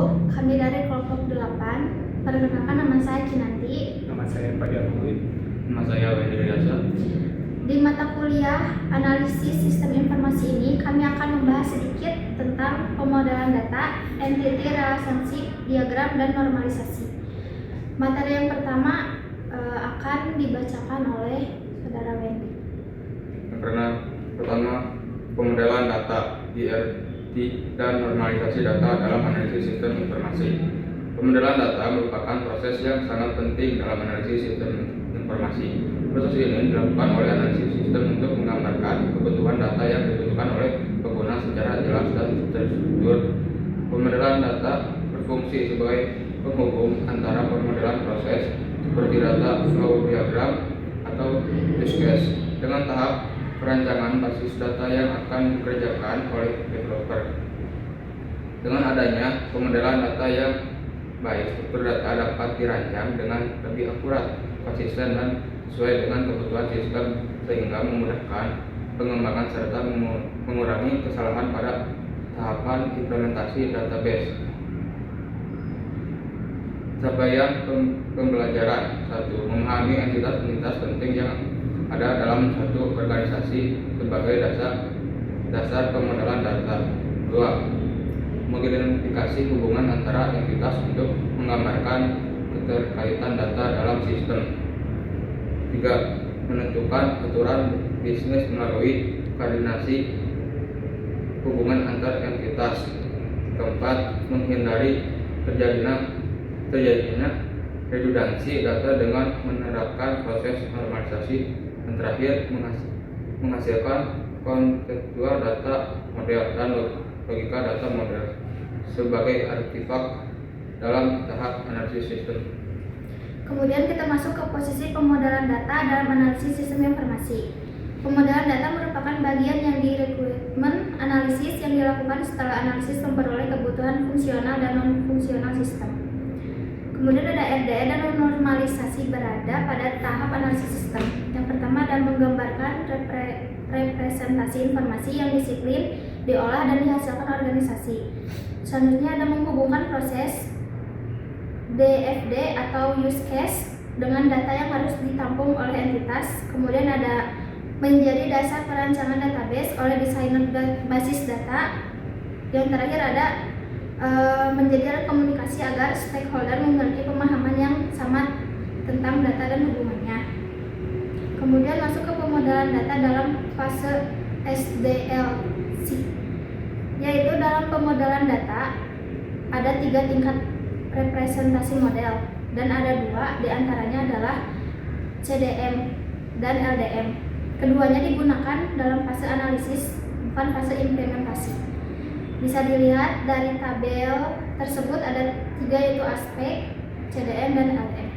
kami dari kelompok 8. Perkenalkan, nama saya Kinanti. Nama saya Padi Abdul. Nama saya Wendy Riasa. Di mata kuliah Analisis Sistem Informasi ini, kami akan membahas sedikit tentang pemodelan data, entity relationship, diagram, dan normalisasi. Materi yang pertama akan dibacakan oleh Saudara Wendy. Pertama, pemodelan data, IRT, dan normalisasi data dalam analisis sistem informasi. Pemodelan data merupakan proses yang sangat penting dalam analisis sistem informasi. Proses ini dilakukan oleh analisis sistem untuk menggambarkan kebutuhan data yang dibutuhkan oleh pengguna secara jelas dan terstruktur. Pemodelan data berfungsi sebagai penghubung antara pemodelan proses seperti data flow diagram atau use case dengan tahap perancangan basis data yang akan dikerjakan oleh developer. Dengan adanya pemodelan data yang baik, struktur data dapat dirancang dengan lebih akurat, konsisten, dan sesuai dengan kebutuhan sistem sehingga memudahkan pengembangan serta mengurangi kesalahan pada tahapan implementasi database. Capaian pembelajaran 1. Memahami entitas-entitas penting yang ada dalam satu organisasi sebagai dasar pemodelan data. 2. Mengidentifikasi hubungan antara entitas untuk menggambarkan keterkaitan data dalam sistem. 3. Menentukan aturan bisnis melalui koordinasi hubungan antar entitas. 4. Menghindari terjadinya redundansi data dengan menerapkan proses normalisasi. Dan terakhir, menghasilkan konseptual data model dan logika data model sebagai artefak dalam tahap analisis sistem. Kemudian kita masuk ke posisi pemodelan data dalam analisis sistem informasi. Pemodelan data merupakan bagian yang requirement analisis yang dilakukan setelah analisis memperoleh kebutuhan fungsional dan non-fungsional sistem. Kemudian ada RDE dan normalisasi berada pada tahap analisis sistem. Yang pertama adalah menggambarkan representasi informasi yang disiplin, diolah, dan dihasilkan organisasi. Selanjutnya ada menghubungkan proses DFD atau use case dengan data yang harus ditampung oleh entitas. Kemudian ada menjadi dasar perancangan database oleh desainer basis data. Yang terakhir ada menjadi alat komunikasi agar stakeholder memiliki pemahaman yang sama tentang data dan hubungannya. Kemudian masuk ke pemodelan data dalam fase SDLC, yaitu dalam pemodelan data ada 3 tingkat representasi model dan ada 2 diantaranya adalah CDM dan LDM. Keduanya digunakan dalam fase analisis, bukan fase implementasi. Bisa dilihat dari tabel tersebut ada 3, yaitu aspek, CDM, dan LDM.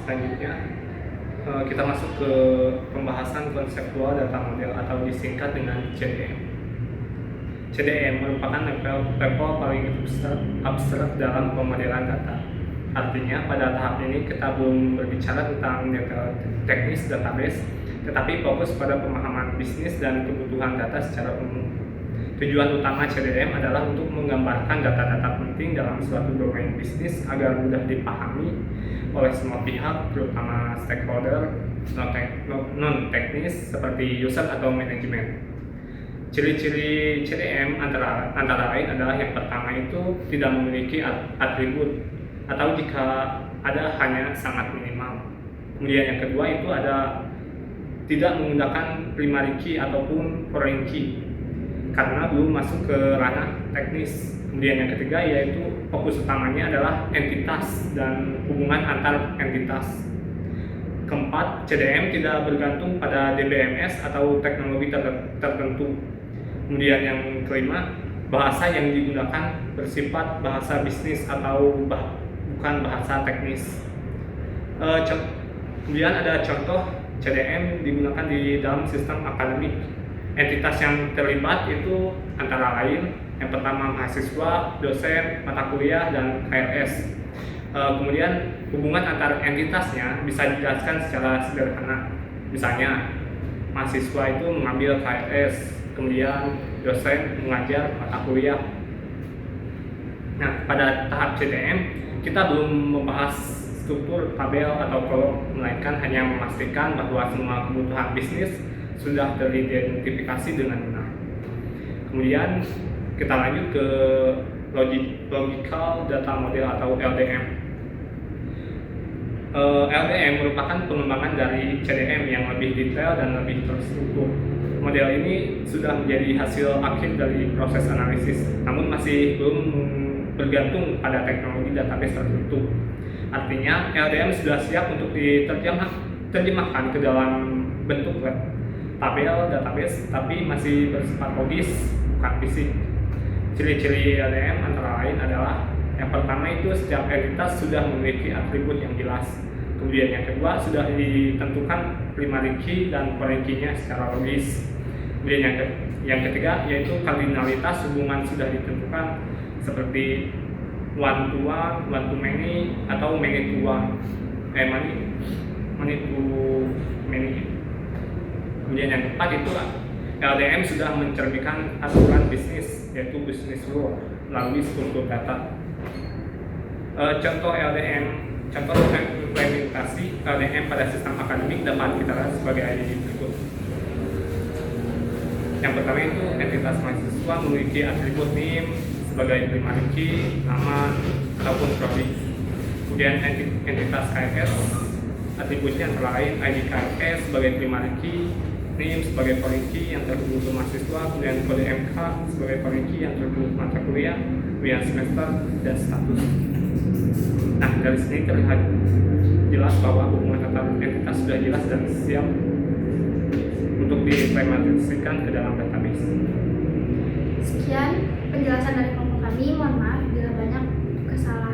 Selanjutnya kita masuk ke pembahasan konseptual data model atau disingkat dengan CDM. CDM merupakan level paling abstrak dalam pemodelan data. Artinya pada tahap ini kita belum berbicara tentang detail teknis database, tetapi fokus pada pemahaman bisnis dan kebutuhan data secara umum. Tujuan utama CDM adalah untuk menggambarkan data-data penting dalam suatu domain bisnis agar mudah dipahami oleh semua pihak, terutama stakeholder non-teknis seperti user atau manajemen. Ciri-ciri CDM antara lain adalah yang pertama itu tidak memiliki atribut atau jika ada hanya sangat minimal. Kemudian yang kedua itu ada tidak menggunakan primary key ataupun foreign key karena belum masuk ke ranah teknis. Kemudian yang ketiga yaitu fokus utamanya adalah entitas dan hubungan antar entitas. Keempat, CDM tidak bergantung pada DBMS atau teknologi tertentu. Kemudian yang kelima, bahasa yang digunakan bersifat bahasa bisnis atau bukan bahasa teknis. Kemudian ada contoh CDM digunakan di dalam sistem akademik. Entitas yang terlibat itu antara lain yang pertama mahasiswa, dosen, mata kuliah, dan KRS. Kemudian hubungan antar entitasnya bisa dijelaskan secara sederhana. Misalnya mahasiswa itu mengambil KRS, kemudian dosen mengajar mata kuliah. Nah, pada tahap CTM, kita belum membahas struktur, tabel, atau kolom, melainkan hanya memastikan bahwa semua kebutuhan bisnis sudah teridentifikasi dengan benar. Kemudian kita lanjut ke Logical Data Model atau LDM. LDM merupakan pengembangan dari CDM yang lebih detail dan lebih terstruktur. Model ini sudah menjadi hasil akhir dari proses analisis, namun masih belum bergantung pada teknologi database tertentu. Artinya, LDM sudah siap untuk diterjemahkan ke dalam bentuk web, tabel, database, tapi masih bersifat logis, bukan fisik. Ciri-ciri LDM antara lain adalah yang pertama itu setiap entitas sudah memiliki atribut yang jelas. Kemudian yang kedua sudah ditentukan primary key dan foreign key-nya secara logis. Kemudian yang ketiga yaitu kardinalitas hubungan sudah ditentukan seperti one to one, one to many, atau many to one, many to many. Kemudian yang keempat itu LDM sudah mencerminkan aturan bisnis yaitu business rule melalui struktur data. Contoh implementasi LDM pada sistem akademik dapat kita lihat sebagai berikut. Yang pertama itu entitas mahasiswa memiliki atribut NIM sebagai primary key, nama, ataupun prodi. Kemudian entitas KFS atributnya antara lain ID KFS sebagai primary key, NIM sebagai foreign key yang terhubung ke mahasiswa, kemudian kode MK sebagai foreign key yang terhubung ke mata kuliah, kemudian semester, dan status. Nah, dari sini terlihat jelas bahwa hubungan antar entitas sudah jelas dan siap untuk diimplementasikan ke dalam database. Sekian penjelasan dari kelompok kami. Mohon maaf bila banyak kesalahan